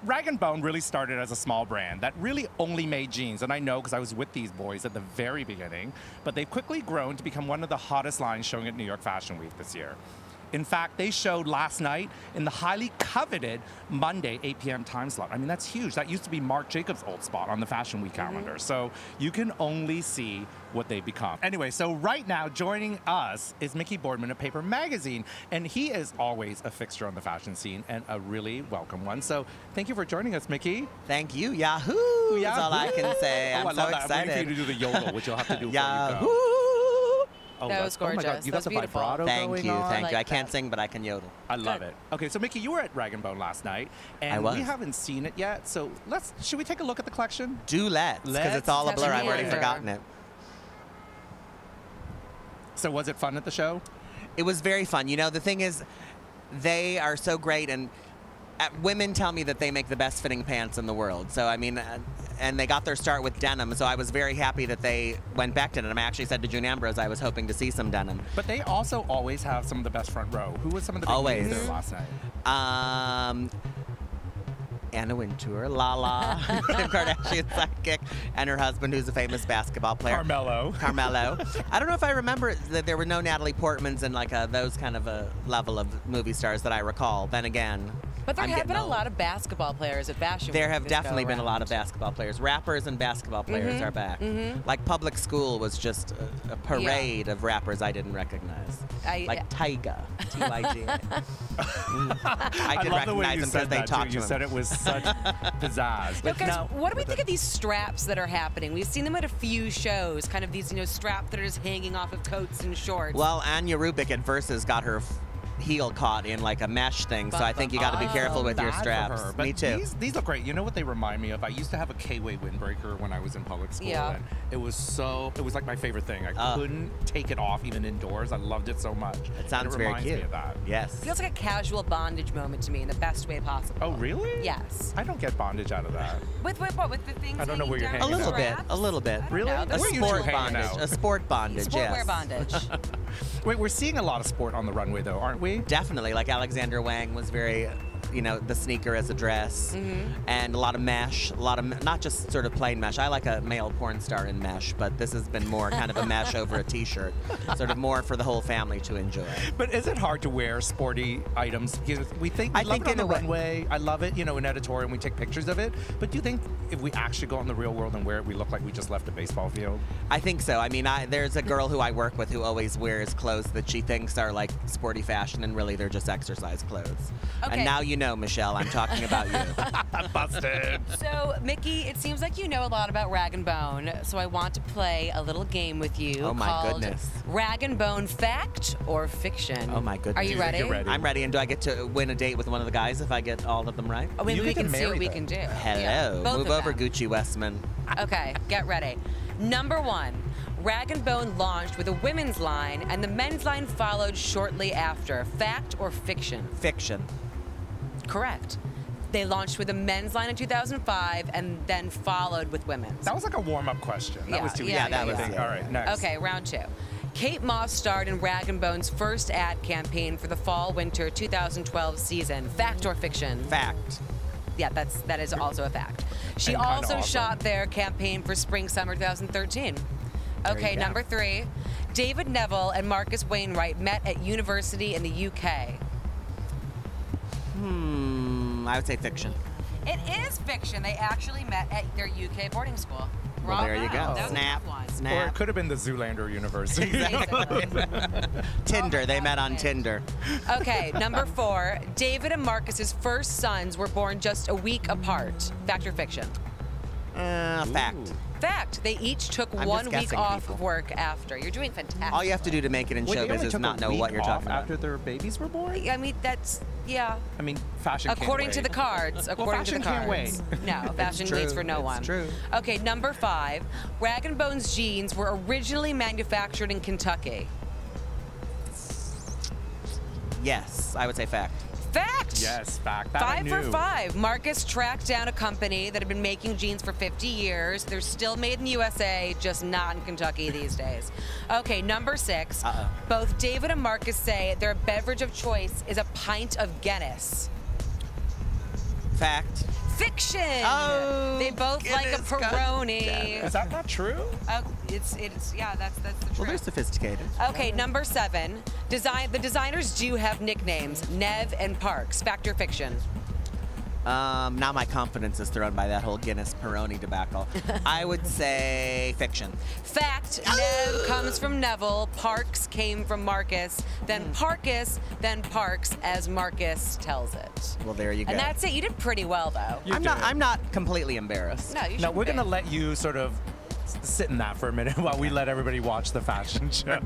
Rag & Bone really started as a small brand that really only made jeans, and I know because I was with these boys at the very beginning, but they've quickly grown to become one of the hottest lines showing at New York Fashion Week this year. In fact, they showed last night in the highly coveted Monday 8 p.m. time slot. I mean, that's huge. That used to be Marc Jacobs' old spot on the Fashion Week calendar. So you can only see what they've become. Anyway, so right now joining us is Mickey Boardman of Paper Magazine, and he is always a fixture on the fashion scene and a really welcome one. So thank you for joining us, Mickey. Thank you, Yahoo! That's all I can say. I'm so excited. I'm waiting for you to do the yodel, which you'll have to do Yahoo! before you go. Oh, that was gorgeous. Oh my God, you got the beautiful. vibrato Thank you. Like I can't sing, but I can yodel. I love it. Okay, so Mickey, you were at Rag & Bone last night, and we haven't seen it yet. So should we take a look at the collection? Let's, because it's all a blur. I've already forgotten it. So was it fun at the show? It was very fun. You know, the thing is, they are so great, and women tell me that they make the best fitting pants in the world. So, I mean, and they got their start with denim, so I was very happy that they went back to denim. I actually said to June Ambrose I was hoping to see some denim. But they also always have some of the best front row. Who was some of the big names there last night? Anna Wintour, Lala, Kim Kardashian's sidekick, and her husband, who's a famous basketball player. CARMELO. CARMELO. I don't know if I remember that there were no Natalie Portmans and like those kind of a level of movie stars that I recall. Then again, but there have been a lot of basketball players at Fashion Week. There have definitely been a lot of basketball players. Rappers and basketball players are back. Like Public School was just a parade of rappers I didn't recognize. Like Tyga, T-Y-G. I did recognize them because they talked to You him. said it was such pizzazz. Now, guys, what do we think of these straps that are happening? We've seen them at a few shows, kind of these, straps that are just hanging off of coats and shorts. Well, Anya Rubik at Versus got her heel caught in like a mesh thing, so I think you got to be careful with your straps. Me too. These look great. You know what they remind me of? I used to have a K-Way windbreaker when I was in public school, and it was like my favorite thing. I couldn't take it off even indoors. I loved it so much. It sounds very cute. It reminds me of that. Yes. It feels like a casual bondage moment to me in the best way possible. Oh, really? Yes. I don't get bondage out of that. With what? With the things? I don't know where you're hanging out. A little bit. Really? A sport bondage. A sport bondage. Sportwear bondage. Wait, we're seeing a lot of sport on the runway, though, aren't we? Definitely. Like Alexander Wang was very, the sneaker as a dress, and a lot of mesh, not just sort of plain mesh. I like a male porn star in mesh, but this has been more kind of a mesh over a t-shirt, sort of more for the whole family to enjoy. But is it hard to wear sporty items? We think we love it on the runway. I love it, in editorial, and we take pictures of it. But do you think if we actually go out in the real world and wear it, we look like we just left a baseball field? I think so. I mean, there's a girl who I work with who always wears clothes that she thinks are like sporty fashion, and really they're just exercise clothes. Okay. And now you know, Michelle, I'm talking about you. Busted. So, Mickey, it seems like you know a lot about Rag & Bone, so I want to play a little game with you called Rag & Bone Fact or Fiction. Oh, my goodness. Are you ready? I'm ready. And do I get to win a date with one of the guys if I get all of them right? Oh, maybe we can see what we can do. Hello. Move over, Gucci Westman. Okay, get ready. Number 1. Rag & Bone launched with a women's line, and the men's line followed shortly after. Fact or fiction? Fiction. Correct. They launched with a men's line in 2005 and then followed with women's. That was like a warm-up question. That was too easy. That was All right, next. Okay, round 2. Kate Moss starred in Rag & Bone's first ad campaign for the fall-winter 2012 season. Fact or fiction? Fact. Yeah, that is also a fact. She also shot their campaign for spring-summer 2013. Okay, number 3. David Neville and Marcus Wainwright met at university in the UK. I would say fiction. It is fiction. They actually met at their UK boarding school. Well, there you go. Snap. Or it could have been the Zoolander University. Tinder. They met on Tinder. Okay, number 4. David and Marcus's first sons were born just a week apart. Fact or fiction? Fact. Fact. They each took 1 week off of work after. You're doing fantastic. All you have to do to make it in showbiz is not know what you're talking about. After their babies were born? I mean, that's, I mean, fashion according to the cards. According to the cards. Can't wait. No, fashion waits for no one. It's true. Okay, number 5. Rag & Bone's jeans were originally manufactured in Kentucky. Yes, I would say fact. Fact! Yes, fact. That 5 for 5. Marcus tracked down a company that had been making jeans for 50 years. They're still made in the USA, just not in Kentucky these days. Okay, number 6. Both David and Marcus say their beverage of choice is a pint of Guinness. Fact. Fiction. Oh, they both like a goodness, Peroni. Is that not true? It's yeah, that's the truth. Well, they're sophisticated. Okay, number 7. The designers do have nicknames, Nev and Parks. Fact or fiction? Now my confidence is thrown by that whole Guinness Peroni debacle. I would say fiction. Fact, Nev comes from Neville, Parks came from Marcus, then Parkus, then Parks, as Marcus tells it. Well, there you go. And that's it. You did pretty well, though. I'm not completely embarrassed. No, you No, should we're going to let you sort of sit in that for a minute while we let everybody watch the fashion show.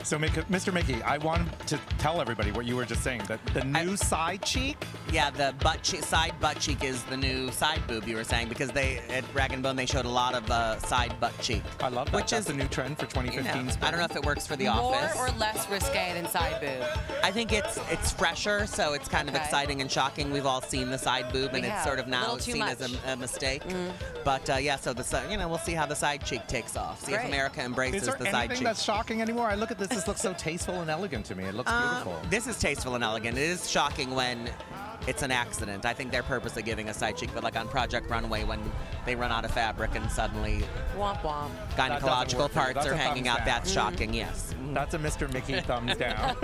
So, Mr. Mickey, I want to tell everybody what you were just saying. That the new side cheek. Yeah, the side butt cheek is the new side boob you were saying, because at Rag & Bone they showed a lot of side butt cheek. I love that. Which That's is a new trend for 2015. I don't know if it works for the More office. or less risque than side boob? I think it's fresher, so it's kind of exciting and shocking. We've all seen the side boob, and it's sort of now seen as a mistake. But yeah, so we'll see how the side cheek takes off. See if America embraces the side cheek. Is there anything that's shocking anymore? I look at this. This looks so tasteful and elegant to me. It looks beautiful. This is tasteful and elegant. It is shocking when it's an accident. I think they're purposely giving a side cheek, but like on Project Runway when they run out of fabric and suddenly womp womp. Gynecological parts are hanging out. That's shocking, yes. That's a Mr. Mickey thumbs down.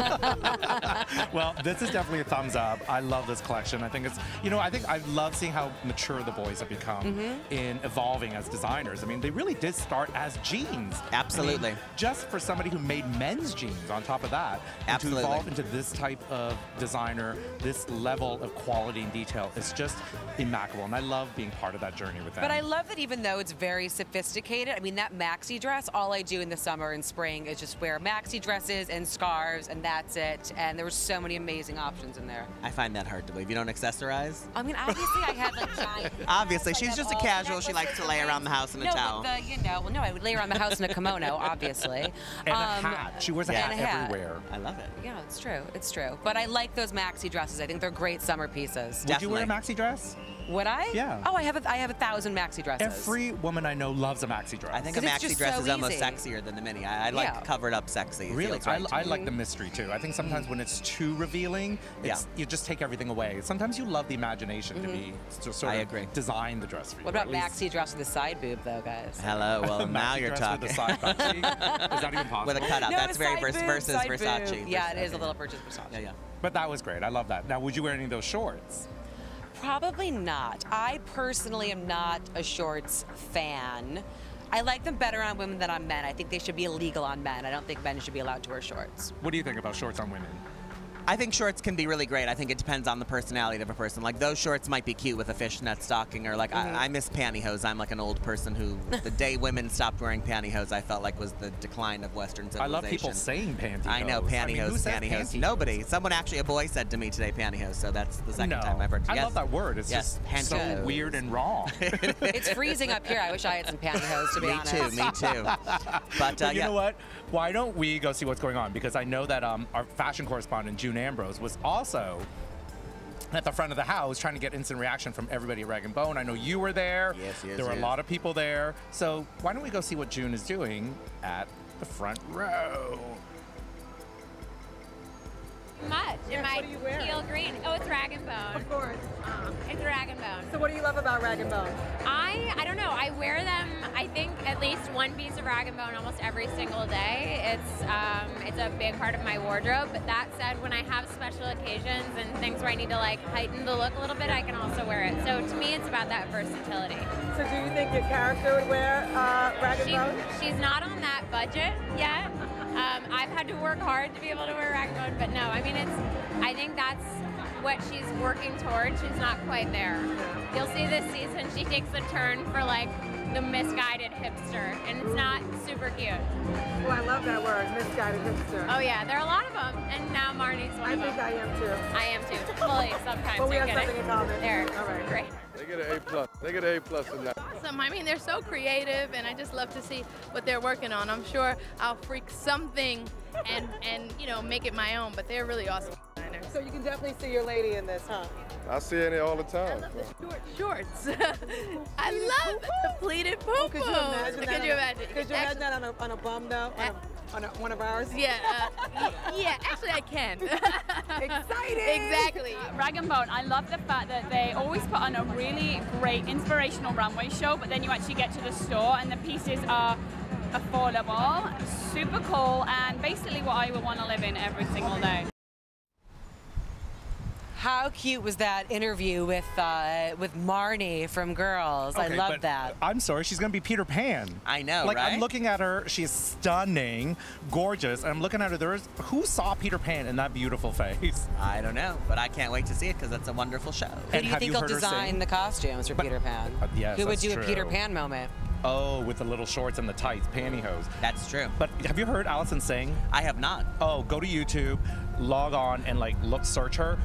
Well, this is definitely a thumbs up. I love this collection. I think it's, I love seeing how mature the boys have become in evolving as designers. I mean, they really did start as jeans. Absolutely. I mean, just for somebody who made men's jeans on top of that. Absolutely. And to evolve into this type of designer, this level of quality and detail is just immaculate. And I love being part of that journey with them. But I love that even though it's very sophisticated, I mean, that maxi dress, all I do in the summer and spring is just wear maxi dresses and scarves, and that's it. And there were so many amazing options in there. I find that hard to believe. You don't accessorize? I mean, obviously I had like giant. Obviously, she's just a casual. She likes to lay around the house in a towel. But I would lay around the house in a kimono, obviously. And a hat. She wears a hat everywhere. I love it. Yeah, it's true. It's true. But I like those maxi dresses. I think they're great summer pieces. Would you wear a maxi dress? Would I? Yeah. Oh, I have 1,000 maxi dresses. Every woman I know loves a maxi dress. I think a maxi dress is almost sexier than the mini. I like covered up sexy. Really? I like the mystery too. I think sometimes when it's too revealing, you just take everything away. Sometimes you love the imagination to sort of design the dress for you. What about maxi dress with a side boob though, guys? Hello, well now you're talking. With a side butt cheek? Is that even possible? With a cutout. No, that's very versus Versace. Boob. Yeah, it is a little versus Versace. Yeah. But that was great. I love that. Now, would you wear any of those shorts? Probably not. I personally am not a shorts fan. I like them better on women than on men. I think they should be illegal on men. I don't think men should be allowed to wear shorts. What do you think about shorts on women? I think shorts can be really great. I think it depends on the personality of a person. Like those shorts might be cute with a fishnet stocking, or like I miss pantyhose. I'm like an old person who the day women stopped wearing pantyhose, I felt like was the decline of Western civilization. I love people saying pantyhose. I know, pantyhose, pantyhose. Nobody. Someone actually, a boy said to me today, pantyhose. So that's the second time I've heard it. I love that word. It's just so weird and wrong. It's freezing up here. I wish I had some pantyhose, to be honest. Me too. But you know what? Why don't we go see what's going on? Because I know that our fashion correspondent, June Ambrose, was also at the front of the house trying to get instant reaction from everybody at Rag & Bone. I know you were there. Yes. There were a lot of people there. So why don't we go see what June is doing at the front row? Much. What do you wear? Teal green. Oh, it's Rag & Bone. Of course. It's Rag & Bone. So what do you love about Rag & Bone? I don't know. I wear them, I think, at least one piece of Rag & Bone almost every single day. It's a big part of my wardrobe. But that said, when I have special occasions and things where I need to like heighten the look a little bit, I can also wear it. So to me, it's about that versatility. So do you think your character would wear Rag & Bone? She's not on that budget yet. I've had to work hard to be able to wear Rag & Bone, but no, I mean, I think that's what she's working towards. She's not quite there. You'll see this season she takes a turn for like the misguided hipster, and it's not super cute. Well, I love that word, misguided hipster. Oh yeah, there are a lot of them, and now Marnie's one of them. I think I am too. I am too. Fully, sometimes. But we have something in common. There. All right. Great. They get an A+. They get an A+ in that. Awesome. I mean, they're so creative, and I just love to see what they're working on. I'm sure I'll freak something and make it my own, but they're really awesome designers. So you can definitely see your lady in this, huh? I see it all the time. I love the short shorts. I love the pleated poo-poo. Could you imagine that? Could you imagine? Could you imagine that on a bum, though? On one of ours? Yeah. Yeah, actually I can. Exciting! Exactly. Rag & Bone, I love the fact that they always put on a really great inspirational runway show, but then you actually get to the store and the pieces are affordable, super cool, and basically what I would want to live in every single day. How cute was that interview with Marnie from Girls? Okay, I love that. I'm sorry, she's going to be Peter Pan. I know, like, right? I'm looking at her. She is stunning, gorgeous. And I'm looking at her. Who saw Peter Pan in that beautiful face? I don't know, but I can't wait to see it because it's a wonderful show. Who do you think will design the costumes for Peter Pan? Yes, Who would do true. a Peter Pan moment? Oh, with the little shorts and the tights, pantyhose. That's true. But have you heard Allison sing? I have not. Oh, go to YouTube, log on, and like search her.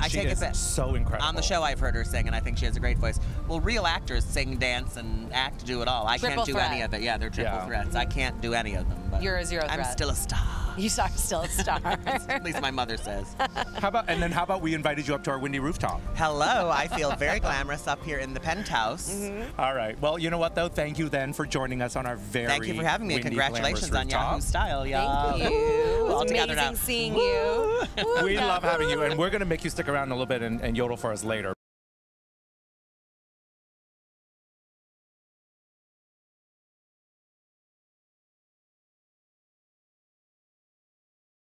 She is so incredible. On the show, I've heard her sing, and I think she has a great voice. Well, real actors sing, dance, and act, do it all. I can't do any of it. Yeah, they're triple threats. I can't do any of them. But you're a zero threat. I'm still a star. You are still a star. At least my mother says. How about we invited you up to our windy rooftop? Hello, I feel very glamorous up here in the penthouse. All right. Well, you know what though? Thank you then for joining us on our very Thank you for having me. windy, Congratulations on Yahoo Style, y'all. Thank you. It was amazing seeing you. We love having you, and we're going to make you stick around a little bit and yodel for us later.